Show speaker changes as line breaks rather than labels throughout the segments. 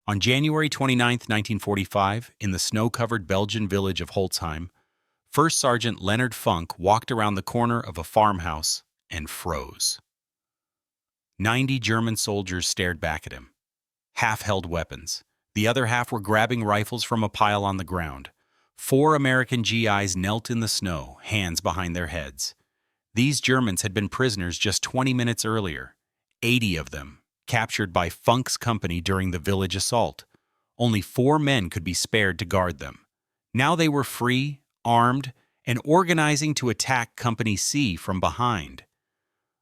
On January 29, 1945, in the snow-covered Belgian village of Holzheim, First Sergeant Leonard Funk walked around the corner of a farmhouse and froze. 90 German soldiers stared back at him. Half held weapons. The other half were grabbing rifles from a pile on the ground. 4 American GIs knelt in the snow, hands behind their heads. These Germans had been prisoners just 20 minutes earlier, 80 of them, captured by Funk's company during the village assault. Only 4 men could be spared to guard them. Now they were free, armed, and organizing to attack Company C from behind.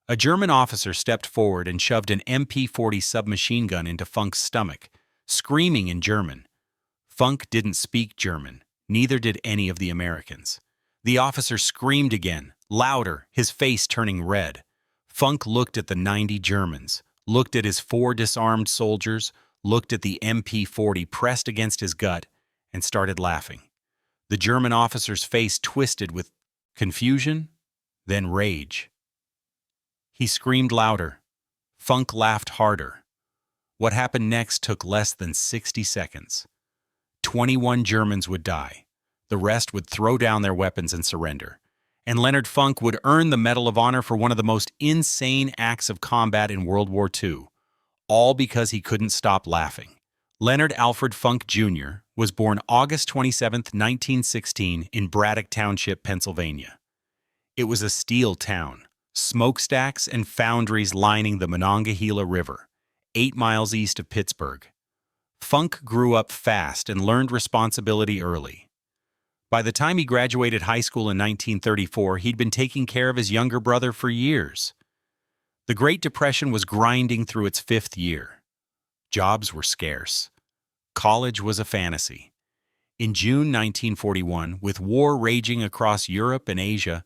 A German officer stepped forward and shoved an MP-40 submachine gun into Funk's stomach, screaming in German. Funk didn't speak German, neither did any of the Americans. The officer screamed again, louder, his face turning red. Funk looked at the 90 Germans, looked at his 4 disarmed soldiers, looked at the MP-40 pressed against his gut, and started laughing. The German officer's face twisted with confusion, then rage. He screamed louder. Funk laughed harder. What happened next took less than 60 seconds. 21 Germans would die. The rest would throw down their weapons and surrender. And Leonard Funk would earn the Medal of Honor for one of the most insane acts of combat in World War II, all because he couldn't stop laughing. Leonard Alfred Funk, Jr. was born August 27, 1916, in Braddock Township, Pennsylvania. It was a steel town, smokestacks and foundries lining the Monongahela River, 8 miles east of Pittsburgh. Funk grew up fast and learned responsibility early. By the time he graduated high school in 1934, he'd been taking care of his younger brother for years. The Great Depression was grinding through its 5th year. Jobs were scarce. College was a fantasy. In June 1941, with war raging across Europe and Asia,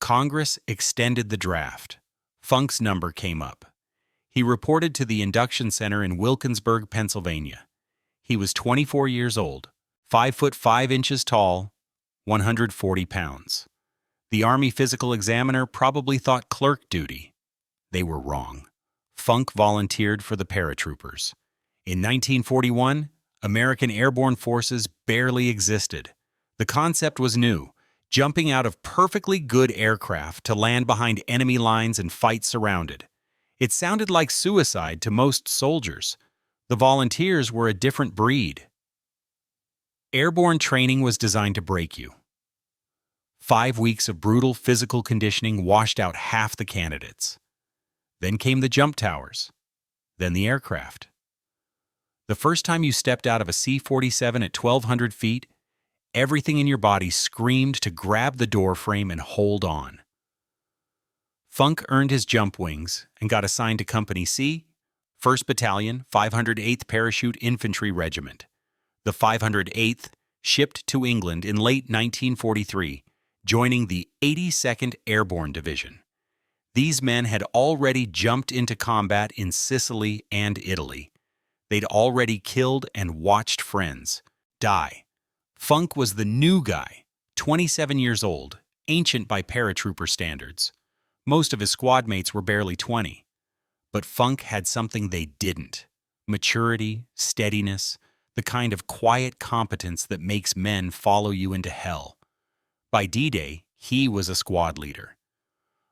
Congress extended the draft. Funk's number came up. He reported to the induction center in Wilkinsburg, Pennsylvania. He was 24 years old, 5 foot 5 inches tall, 140 pounds. The Army physical examiner probably thought clerk duty. They were wrong. Funk volunteered for the paratroopers. In 1941, American airborne forces barely existed. The concept was new, jumping out of perfectly good aircraft to land behind enemy lines and fight surrounded. It sounded like suicide to most soldiers. The volunteers were a different breed. Airborne training was designed to break you. 5 weeks of brutal physical conditioning washed out half the candidates. Then came the jump towers. Then the aircraft. The first time you stepped out of a C-47 at 1,200 feet, everything in your body screamed to grab the door frame and hold on. Funk earned his jump wings and got assigned to Company C, 1st Battalion, 508th Parachute Infantry Regiment. The 508th shipped to England in late 1943, joining the 82nd Airborne Division. These men had already jumped into combat in Sicily and Italy. They'd already killed and watched friends die. Funk was the new guy, 27 years old, ancient by paratrooper standards. Most of his squad mates were barely 20. But Funk had something they didn't: maturity, steadiness, the kind of quiet competence that makes men follow you into hell. By D-Day, he was a squad leader.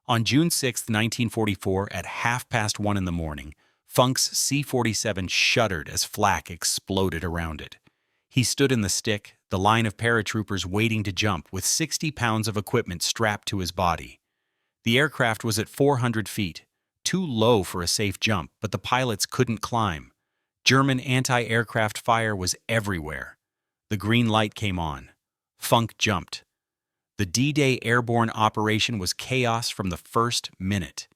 On June 6, 1944, at 1:30 in the morning, Funk's C-47 shuddered as flak exploded around it. He stood in the stick, the line of paratroopers waiting to jump, with 60 pounds of equipment strapped to his body. The aircraft was at 400 feet, too low for a safe jump, but the pilots couldn't climb. German anti-aircraft fire was everywhere. The green light came on. Funk jumped. The D-Day airborne operation was chaos from the first minute.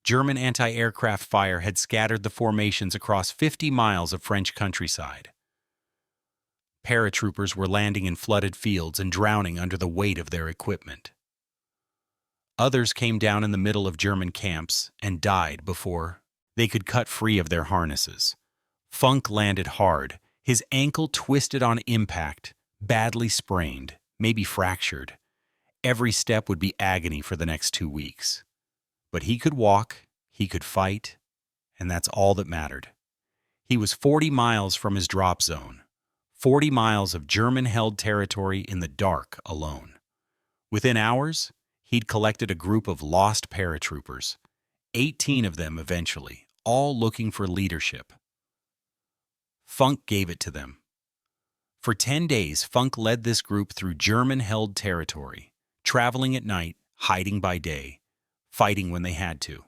German anti-aircraft fire had scattered the formations across 50 miles of French countryside. Paratroopers were landing in flooded fields and drowning under the weight of their equipment. Others came down in the middle of German camps and died before they could cut free of their harnesses. Funk landed hard, his ankle twisted on impact, badly sprained, maybe fractured. Every step would be agony for the next 2 weeks. But he could walk, he could fight, and that's all that mattered. He was 40 miles from his drop zone, 40 miles of German-held territory in the dark alone. Within hours, he'd collected a group of lost paratroopers, 18 of them eventually, all looking for leadership. Funk gave it to them. For 10 days, Funk led this group through German-held territory, traveling at night, hiding by day, fighting when they had to.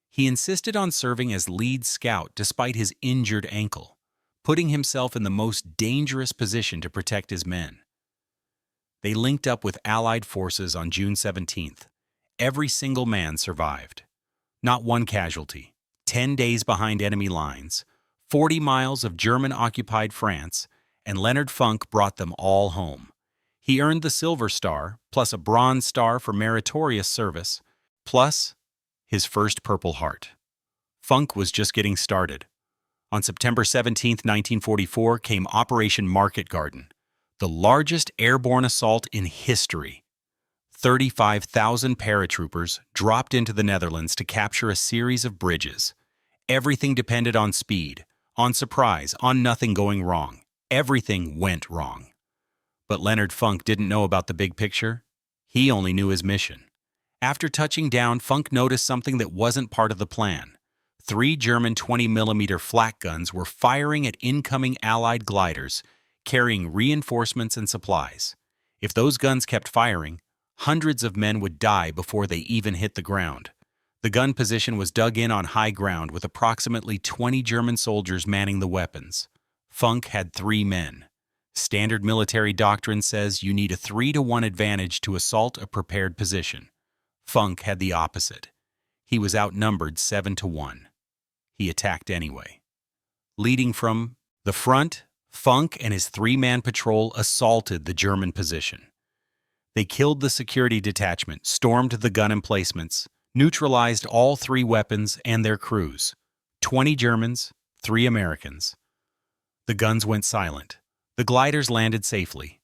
He insisted on serving as lead scout despite his injured ankle, putting himself in the most dangerous position to protect his men. They linked up with Allied forces on June 17th. Every single man survived. Not one casualty. 10 days behind enemy lines, 40 miles of German-occupied France, and Leonard Funk brought them all home. He earned the Silver Star, plus a Bronze Star for meritorious service, plus his first Purple Heart. Funk was just getting started. On September 17, 1944, came Operation Market Garden, the largest airborne assault in history. 35,000 paratroopers dropped into the Netherlands to capture a series of bridges. Everything depended on speed, on surprise, on nothing going wrong. Everything went wrong. But Leonard Funk didn't know about the big picture. He only knew his mission. After touching down, Funk noticed something that wasn't part of the plan. 3 German 20mm flak guns were firing at incoming Allied gliders, carrying reinforcements and supplies. If those guns kept firing, hundreds of men would die before they even hit the ground. The gun position was dug in on high ground with approximately 20 German soldiers manning the weapons. Funk had 3 men. Standard military doctrine says you need a 3-to-1 advantage to assault a prepared position. Funk had the opposite. He was outnumbered 7-to-1. He attacked anyway. Leading from the front, Funk and his 3-man patrol assaulted the German position. They killed the security detachment, stormed the gun emplacements, neutralized all 3 weapons and their crews. 20 Germans, 3 Americans. The guns went silent. The gliders landed safely.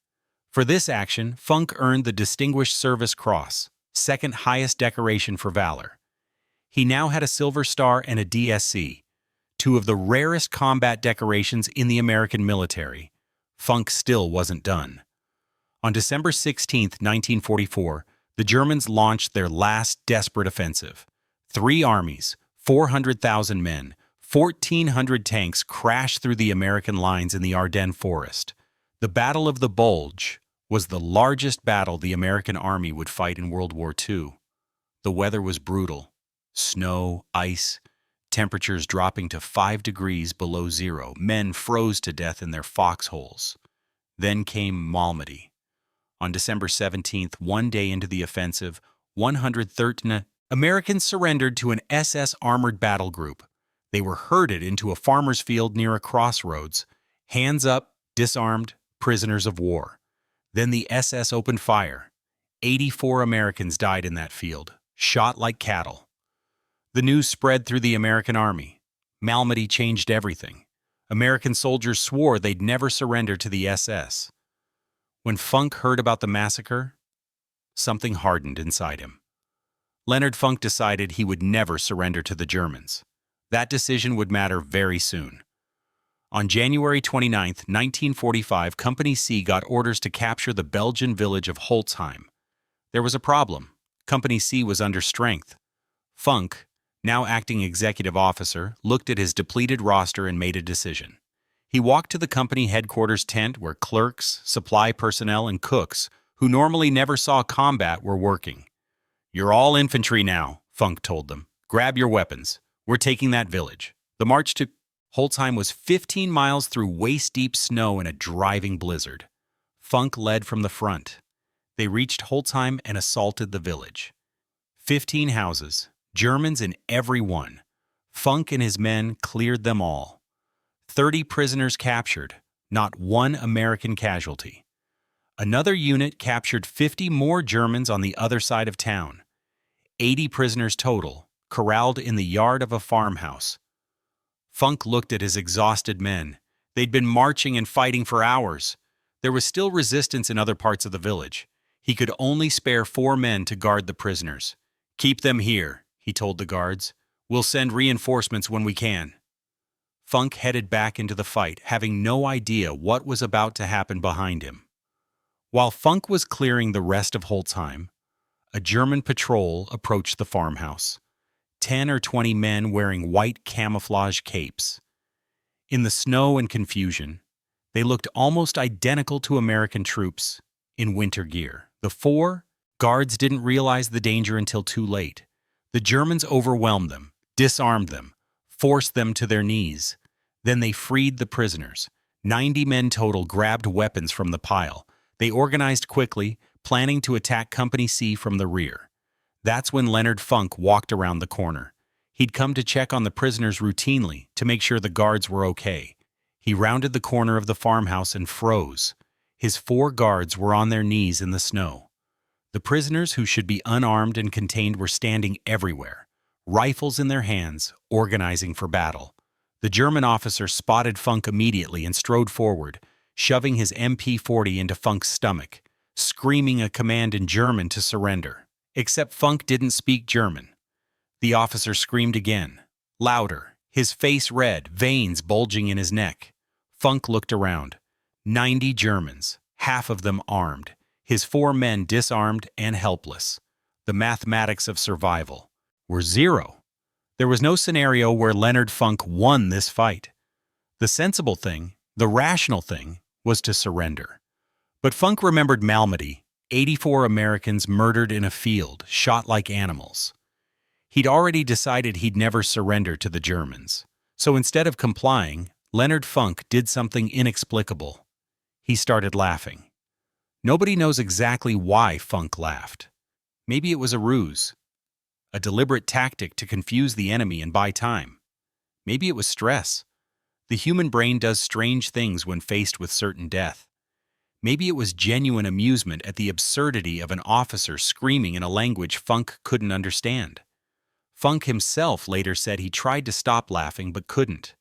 For this action, Funk earned the Distinguished Service Cross, second highest decoration for valor. He now had a Silver Star and a DSC, 2 of the rarest combat decorations in the American military. Funk still wasn't done. On December 16, 1944, the Germans launched their last desperate offensive. 3 armies, 400,000 men, 1,400 tanks crashed through the American lines in the Ardennes forest. The Battle of the Bulge was the largest battle the American army would fight in World War II. The weather was brutal. Snow, ice, temperatures dropping to 5 degrees below zero. Men froze to death in their foxholes. Then came Normandy. On December 17th, 1 day into the offensive, 113 Americans surrendered to an SS armored battle group. They were herded into a farmer's field near a crossroads. Hands up, disarmed, prisoners of war. Then the SS opened fire. 84 Americans died in that field, shot like cattle. The news spread through the American army. Normandy changed everything. American soldiers swore they'd never surrender to the SS. When Funk heard about the massacre, something hardened inside him. Leonard Funk decided he would never surrender to the Germans. That decision would matter very soon. On January 29, 1945, Company C got orders to capture the Belgian village of Holzheim. There was a problem. Company C was under strength. Funk, now acting executive officer, looked at his depleted roster and made a decision. He walked to the company headquarters tent where clerks, supply personnel, and cooks, who normally never saw combat, were working. "You're all infantry now," Funk told them. "Grab your weapons. We're taking that village." The march to Holzheim was 15 miles through waist-deep snow in a driving blizzard. Funk led from the front. They reached Holzheim and assaulted the village. 15 houses, Germans in every one. Funk and his men cleared them all. 30 prisoners captured, not one American casualty. Another unit captured 50 more Germans on the other side of town. 80 prisoners total, corralled in the yard of a farmhouse. Funk looked at his exhausted men. They'd been marching and fighting for hours. There was still resistance in other parts of the village. He could only spare 4 men to guard the prisoners. "Keep them here," he told the guards. "We'll send reinforcements when we can." Funk headed back into the fight, having no idea what was about to happen behind him. While Funk was clearing the rest of Holzheim, a German patrol approached the farmhouse. 10 or 20 men wearing white camouflage capes. In the snow and confusion, they looked almost identical to American troops in winter gear. The 4 guards didn't realize the danger until too late. The Germans overwhelmed them, disarmed them, forced them to their knees. Then they freed the prisoners. 90 men total grabbed weapons from the pile. They organized quickly, planning to attack Company C from the rear. That's when Leonard Funk walked around the corner. He'd come to check on the prisoners routinely to make sure the guards were okay. He rounded the corner of the farmhouse and froze. His 4 guards were on their knees in the snow. The prisoners, who should be unarmed and contained, were standing everywhere, rifles in their hands, organizing for battle. The German officer spotted Funk immediately and strode forward, shoving his MP-40 into Funk's stomach, screaming a command in German to surrender. Except Funk didn't speak German. The officer screamed again, louder, his face red, veins bulging in his neck. Funk looked around. 90 Germans, half of them armed, his 4 men disarmed and helpless. The mathematics of survival were 0. There was no scenario where Leonard Funk won this fight. The sensible thing, the rational thing, was to surrender. But Funk remembered Normandy, 84 Americans murdered in a field, shot like animals. He'd already decided he'd never surrender to the Germans. So instead of complying, Leonard Funk did something inexplicable. He started laughing. Nobody knows exactly why Funk laughed. Maybe it was a ruse, a deliberate tactic to confuse the enemy and buy time. Maybe it was stress. The human brain does strange things when faced with certain death. Maybe it was genuine amusement at the absurdity of an officer screaming in a language Funk couldn't understand. Funk himself later said he tried to stop laughing but couldn't.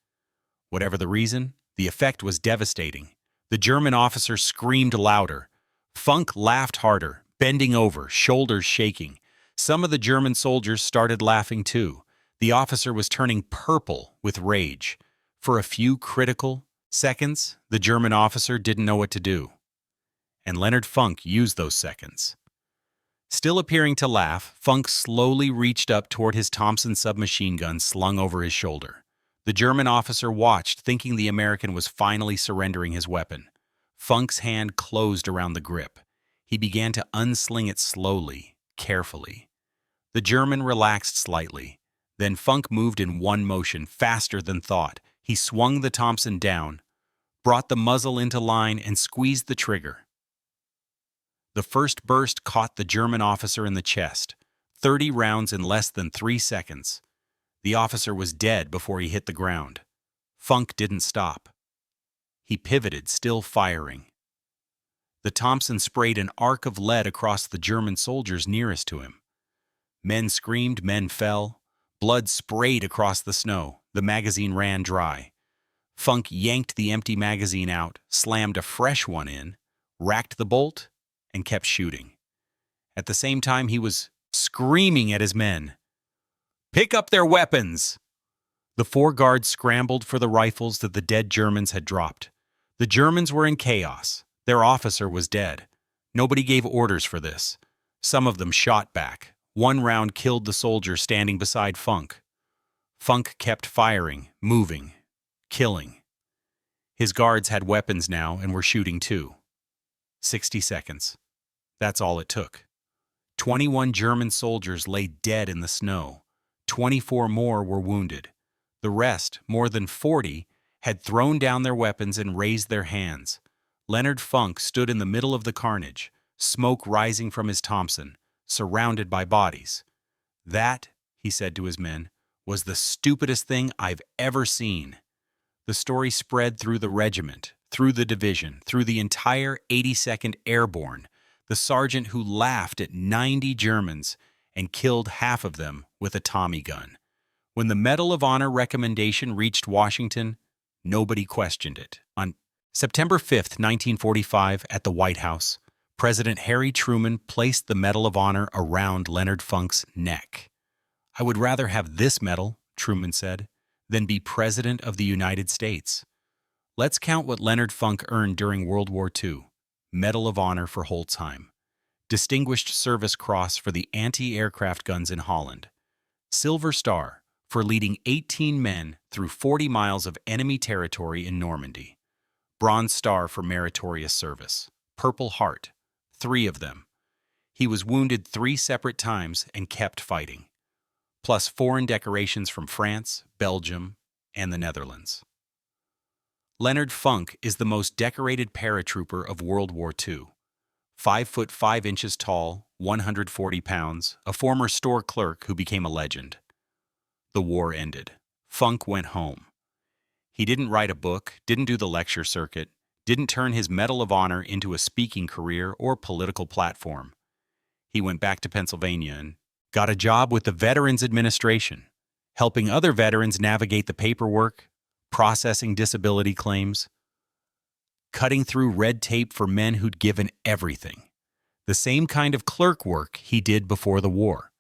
Whatever the reason, the effect was devastating. The German officer screamed louder. Funk laughed harder, bending over, shoulders shaking. Some of the German soldiers started laughing too. The officer was turning purple with rage. For a few critical seconds, the German officer didn't know what to do. And Leonard Funk used those seconds. Still appearing to laugh, Funk slowly reached up toward his Thompson submachine gun slung over his shoulder. The German officer watched, thinking the American was finally surrendering his weapon. Funk's hand closed around the grip. He began to unsling it slowly, carefully. The German relaxed slightly. Then Funk moved in one motion, faster than thought. He swung the Thompson down, brought the muzzle into line, and squeezed the trigger. The first burst caught the German officer in the chest. 30 rounds in less than 3 seconds. The officer was dead before he hit the ground. Funk didn't stop. He pivoted, still firing. The Thompson sprayed an arc of lead across the German soldiers nearest to him. Men screamed, men fell. Blood sprayed across the snow. The magazine ran dry. Funk yanked the empty magazine out, slammed a fresh one in, racked the bolt, and kept shooting. At the same time, he was screaming at his men. "Pick up their weapons!" The 4 guards scrambled for the rifles that the dead Germans had dropped. The Germans were in chaos. Their officer was dead. Nobody gave orders for this. Some of them shot back. 1 round killed the soldier standing beside Funk. Funk kept firing, moving, killing. His guards had weapons now and were shooting too. 60 seconds. That's all it took. 21 German soldiers lay dead in the snow. 24 more were wounded. The rest, more than 40, had thrown down their weapons and raised their hands. Leonard Funk stood in the middle of the carnage, smoke rising from his Thompson, surrounded by bodies. "That," he said to his men, "was the stupidest thing I've ever seen." The story spread through the regiment, through the division, through the entire 82nd Airborne, the sergeant who laughed at 90 Germans and killed half of them with a Tommy gun. When the Medal of Honor recommendation reached Washington, nobody questioned it. On September 5, 1945, at the White House, President Harry Truman placed the Medal of Honor around Leonard Funk's neck. "I would rather have this medal," Truman said. than be President of the United States. Let's count what Leonard Funk earned during World War II. Medal of Honor for Holzheim. Distinguished Service Cross for the anti-aircraft guns in Holland. Silver Star for leading 18 men through 40 miles of enemy territory in Normandy. Bronze Star for meritorious service. Purple Heart, 3 of them. He was wounded 3 separate times and kept fighting. Plus foreign decorations from France, Belgium, and the Netherlands. Leonard Funk is the most decorated paratrooper of World War II. 5 foot 5 inches tall, 140 pounds, a former store clerk who became a legend. The war ended. Funk went home. He didn't write a book, didn't do the lecture circuit, didn't turn his Medal of Honor into a speaking career or political platform. He went back to Pennsylvania and got a job with the Veterans Administration, helping other veterans navigate the paperwork, processing disability claims, cutting through red tape for men who'd given everything. The same kind of clerk work he did before the war.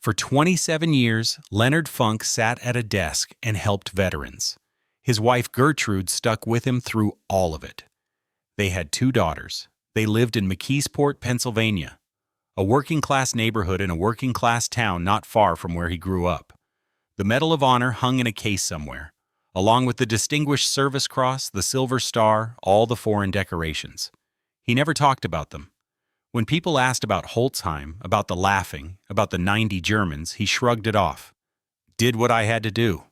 For 27 years, Leonard Funk sat at a desk and helped veterans. His wife Gertrude stuck with him through all of it. They had 2 daughters. They lived in McKeesport, Pennsylvania, a working-class neighborhood in a working-class town not far from where he grew up. The Medal of Honor hung in a case somewhere, along with the Distinguished Service Cross, the Silver Star, all the foreign decorations. He never talked about them. When people asked about Holzheim, about the laughing, about the 90 Germans, he shrugged it off. Did what I had to do.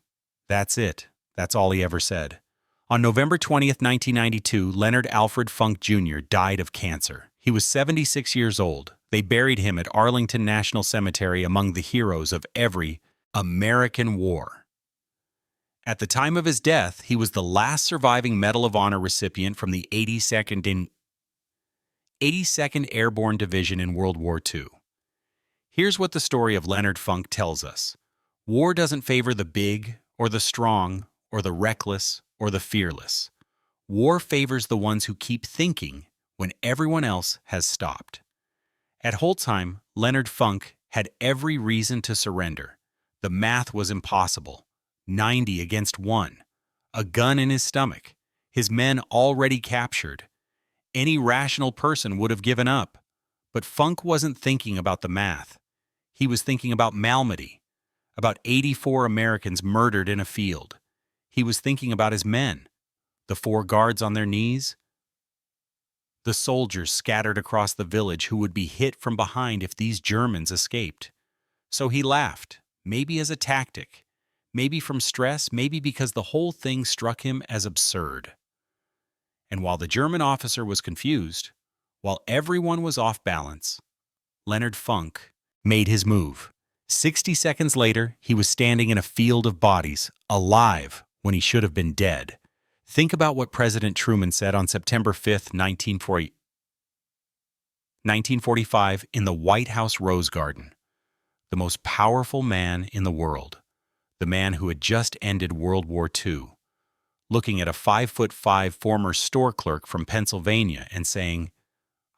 That's it. That's all he ever said. On November 20th, 1992, Leonard Alfred Funk Jr. died of cancer. He was 76 years old. They buried him at Arlington National Cemetery among the heroes of every American war. At the time of his death, he was the last surviving Medal of Honor recipient from the 82nd Airborne Division in World War II. Here's what the story of Leonard Funk tells us. War doesn't favor the big, or the strong, or the reckless, or the fearless. War favors the ones who keep thinking when everyone else has stopped. At Holzheim, Leonard Funk had every reason to surrender. The math was impossible. 90 against 1. A gun in his stomach. His men already captured. Any rational person would have given up. But Funk wasn't thinking about the math. He was thinking about Malmedy, about 84 Americans murdered in a field. He was thinking about his men, the 4 guards on their knees, the soldiers scattered across the village who would be hit from behind if these Germans escaped. So he laughed, maybe as a tactic, maybe from stress, maybe because the whole thing struck him as absurd. And while the German officer was confused, while everyone was off balance, Leonard Funk made his move. 60 seconds later, he was standing in a field of bodies, alive when he should have been dead. Think about what President Truman said on September 5th, 1945, in the White House Rose Garden. The most powerful man in the world. The man who had just ended World War II, looking at a 5'5" former store clerk from Pennsylvania and saying,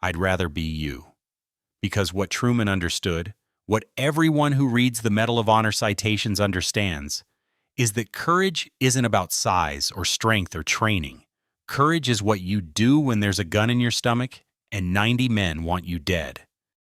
"I'd rather be you." Because what Truman understood, what everyone who reads the Medal of Honor citations understands, is that courage isn't about size or strength or training. Courage is what you do when there's a gun in your stomach and 90 men want you dead.